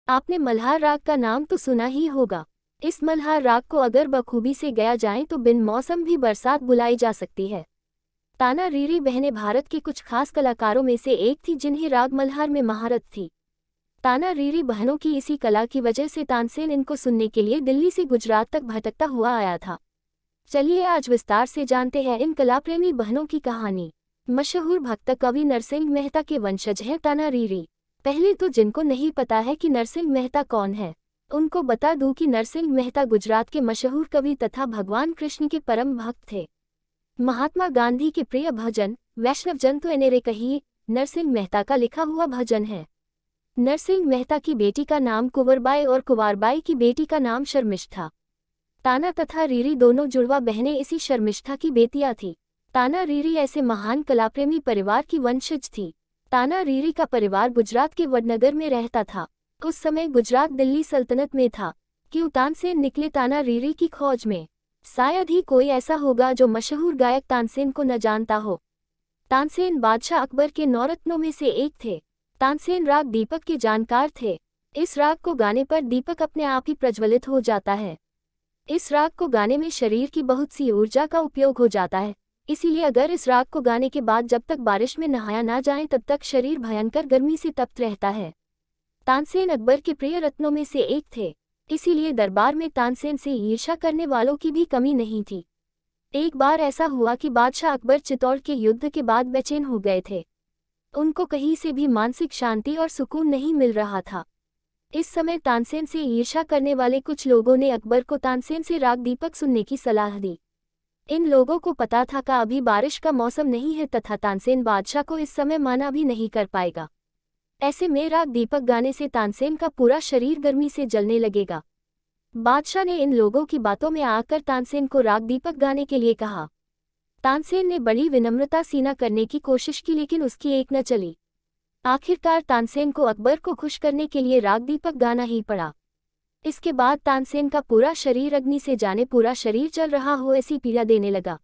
आपने मल्हार राग का नाम तो सुना ही होगा। इस मल्हार राग को अगर बखूबी से गाया जाए तो बिन मौसम भी बरसात बुलाई जा सकती है। ताना रीरी बहनें भारत के कुछ खास कलाकारों में से एक थी जिन्हें राग मल्हार में महारत थी। ताना रीरी बहनों की इसी कला की वजह से तानसेन इनको सुनने के लिए दिल्ली से गुजरात तक भटकता हुआ आया था। चलिए आज विस्तार से जानते हैं इन कलाप्रेमी बहनों की कहानी। मशहूर भक्त कवि नरसिंह मेहता के वंशज हैं ताना रीरी। पहले तो जिनको नहीं पता है कि नरसिंह मेहता कौन है, उनको बता दूं कि नरसिंह मेहता गुजरात के मशहूर कवि तथा भगवान कृष्ण के परम भक्त थे। महात्मा गांधी के प्रिय भजन वैष्णव जन तो एनेरे कहिए नरसिंह मेहता का लिखा हुआ भजन है। नरसिंह मेहता की बेटी का नाम कुंवरबाई और कुंवारबाई की बेटी का नाम शर्मिष्ठा। ताना तथा रीरी दोनों जुड़वा बहनें इसी शर्मिष्ठा की बेटियां थीं। ताना रीरी ऐसे महान कलाप्रेमी परिवार की वंशज थी। ताना रीरी का परिवार गुजरात के वडनगर में रहता था। उस समय गुजरात दिल्ली सल्तनत में था। क्यों तानसेन निकले ताना रीरी की खोज में। शायद ही कोई ऐसा होगा जो मशहूर गायक तानसेन को न जानता हो। तानसेन बादशाह अकबर के नौरत्नों में से एक थे। तानसेन राग दीपक के जानकार थे। इस राग को गाने पर दीपक अपने आप ही प्रज्वलित हो जाता है। इस राग को गाने में शरीर की बहुत सी ऊर्जा का उपयोग हो जाता है। इसीलिए अगर इस राग को गाने के बाद जब तक बारिश में नहाया ना जाए तब तक शरीर भयंकर गर्मी से तप्त रहता है। तानसेन अकबर के प्रिय रत्नों में से एक थे। इसीलिए दरबार में तानसेन से ईर्ष्या करने वालों की भी कमी नहीं थी। एक बार ऐसा हुआ कि बादशाह अकबर चित्तौड़ के युद्ध के बाद बेचैन हो गए थे। उनको कहीं से भी मानसिक शांति और सुकून नहीं मिल रहा था। इस समय तानसेन से ईर्ष्या करने वाले कुछ लोगों ने अकबर को तानसेन से राग दीपक सुनने की सलाह दी। इन लोगों को पता था कि अभी बारिश का मौसम नहीं है तथा तानसेन बादशाह को इस समय माना भी नहीं कर पाएगा। ऐसे में राग दीपक गाने से तानसेन का पूरा शरीर गर्मी से जलने लगेगा। बादशाह ने इन लोगों की बातों में आकर तानसेन को राग दीपक गाने के लिए कहा। तानसेन ने बड़ी विनम्रता सीना करने की कोशिश की लेकिन उसकी एक न चली। आखिरकार तानसेन को अकबर को खुश करने के लिए राग दीपक गाना ही पड़ा। इसके बाद तानसेन का पूरा शरीर अग्नि से जाने पूरा शरीर जल रहा हो ऐसी पीड़ा देने लगा।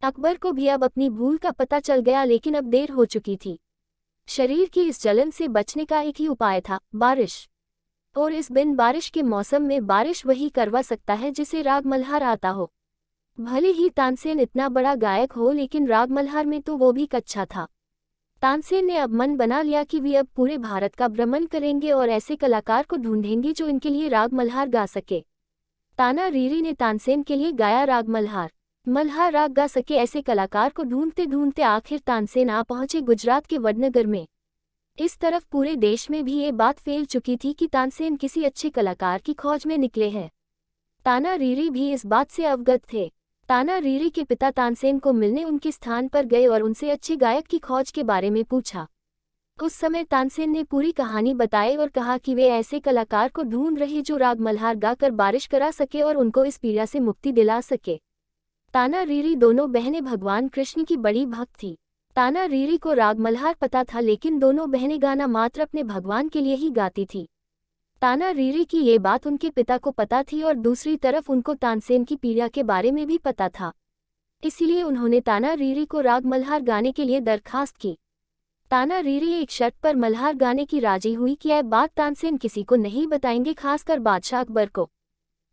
अकबर को भी अब अपनी भूल का पता चल गया लेकिन अब देर हो चुकी थी। शरीर की इस जलन से बचने का एक ही उपाय था, बारिश। और इस बिन बारिश के मौसम में बारिश वही करवा सकता है जिसे राग मल्हार आता हो। भले ही तानसेन इतना बड़ा गायक हो लेकिन राग मल्हार में तो वो भी कच्चा था। तानसेन ने अब मन बना लिया कि वे अब पूरे भारत का भ्रमण करेंगे और ऐसे कलाकार को ढूंढेंगे जो इनके लिए राग मल्हार गा सके। ताना रीरी ने तानसेन के लिए गाया राग मल्हार। मल्हार राग गा सके ऐसे कलाकार को ढूंढते ढूंढते आखिर तानसेन आ पहुंचे गुजरात के वडनगर में। इस तरफ पूरे देश में भी ये बात फैल चुकी थी कि तानसेन किसी अच्छे कलाकार की खोज में निकले हैं। ताना रीरी भी इस बात से अवगत थे। ताना रीरी के पिता तानसेन को मिलने उनके स्थान पर गए और उनसे अच्छे गायक की खोज के बारे में पूछा। उस समय तानसेन ने पूरी कहानी बताई और कहा कि वे ऐसे कलाकार को ढूंढ रहे जो राग मल्हार गाकर बारिश करा सके और उनको इस पीड़ा से मुक्ति दिला सके। ताना रीरी दोनों बहनें भगवान कृष्ण की बड़ी भक्त थी। ताना रीरी को राग मल्हार पता था लेकिन दोनों बहनें गाना मात्र अपने भगवान के लिए ही गाती थी। ताना रीरी की ये बात उनके पिता को पता थी और दूसरी तरफ उनको तानसेन की पीड़ा के बारे में भी पता था। इसीलिए उन्होंने ताना रीरी को राग मल्हार गाने के लिए दरखास्त की। ताना रीरी एक शर्त पर मल्हार गाने की राजी हुई कि यह बात तानसेन किसी को नहीं बताएंगे, खासकर बादशाह अकबर को।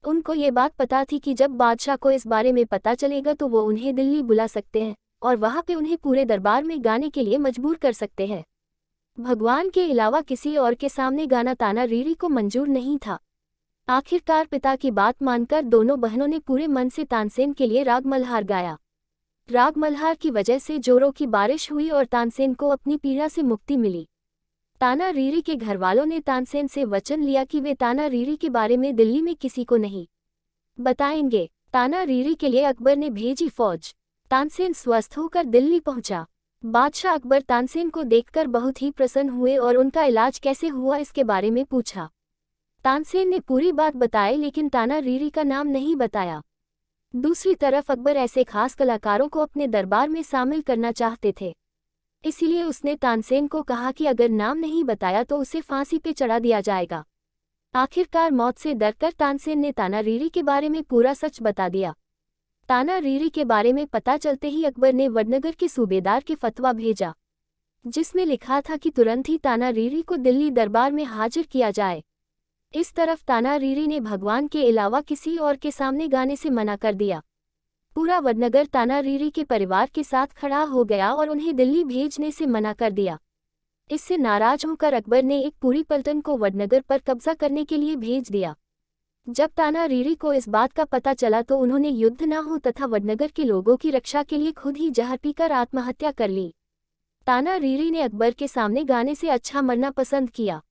उनको ये बात पता थी कि जब बादशाह को इस बारे में पता चलेगा तो वो उन्हें दिल्ली बुला सकते हैं और वहां पे उन्हें पूरे दरबार में गाने के लिए मजबूर कर सकते हैं। भगवान के अलावा किसी और के सामने गाना ताना रीरी को मंजूर नहीं था। आखिरकार पिता की बात मानकर दोनों बहनों ने पूरे मन से तानसेन के लिए राग मल्हार गाया। राग मल्हार की वजह से जोरों की बारिश हुई और तानसेन को अपनी पीड़ा से मुक्ति मिली। ताना रीरी के घरवालों ने तानसेन से वचन लिया कि वे ताना रीरी के बारे में दिल्ली में किसी को नहीं बताएंगे। ताना रीरी के लिए अकबर ने भेजी फौज। तानसेन स्वस्थ होकर दिल्ली पहुंचा। बादशाह अकबर तानसेन को देखकर बहुत ही प्रसन्न हुए और उनका इलाज कैसे हुआ इसके बारे में पूछा। तानसेन ने पूरी बात बताई लेकिन ताना रीरी का नाम नहीं बताया। दूसरी तरफ अकबर ऐसे खास कलाकारों को अपने दरबार में शामिल करना चाहते थे। इसीलिए उसने तानसेन को कहा कि अगर नाम नहीं बताया तो उसे फांसी पे चढ़ा दिया जाएगा। आखिरकार मौत से डरकर तानसेन ने ताना रीरी के बारे में पूरा सच बता दिया। ताना रीरी के बारे में पता चलते ही अकबर ने वडनगर के सूबेदार के फतवा भेजा, जिसमें लिखा था कि तुरंत ही ताना रीरी को दिल्ली दरबार में हाजिर किया जाए। इस तरफ ताना रीरी ने भगवान के अलावा किसी और के सामने गाने से मना कर दिया। पूरा वडनगर ताना रीरी के परिवार के साथ खड़ा हो गया और उन्हें दिल्ली भेजने से मना कर दिया। इससे नाराज होकर अकबर ने एक पूरी पलटन को वडनगर पर कब्जा करने के लिए भेज दिया। जब ताना रीरी को इस बात का पता चला तो उन्होंने युद्ध न हो तथा वडनगर के लोगों की रक्षा के लिए खुद ही जहर पीकर आत्महत्या कर ली। ताना रीरी ने अकबर के सामने गाने से अच्छा मरना पसंद किया।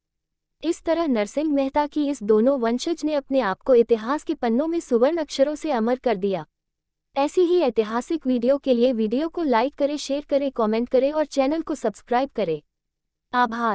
इस तरह नरसिंह मेहता की इस दोनों वंशज ने अपने आप को इतिहास के पन्नों में सुवर्ण अक्षरों से अमर कर दिया। ऐसी ही ऐतिहासिक वीडियो के लिए वीडियो को लाइक करें, शेयर करें, कमेंट करें और चैनल को सब्सक्राइब करें। आभार।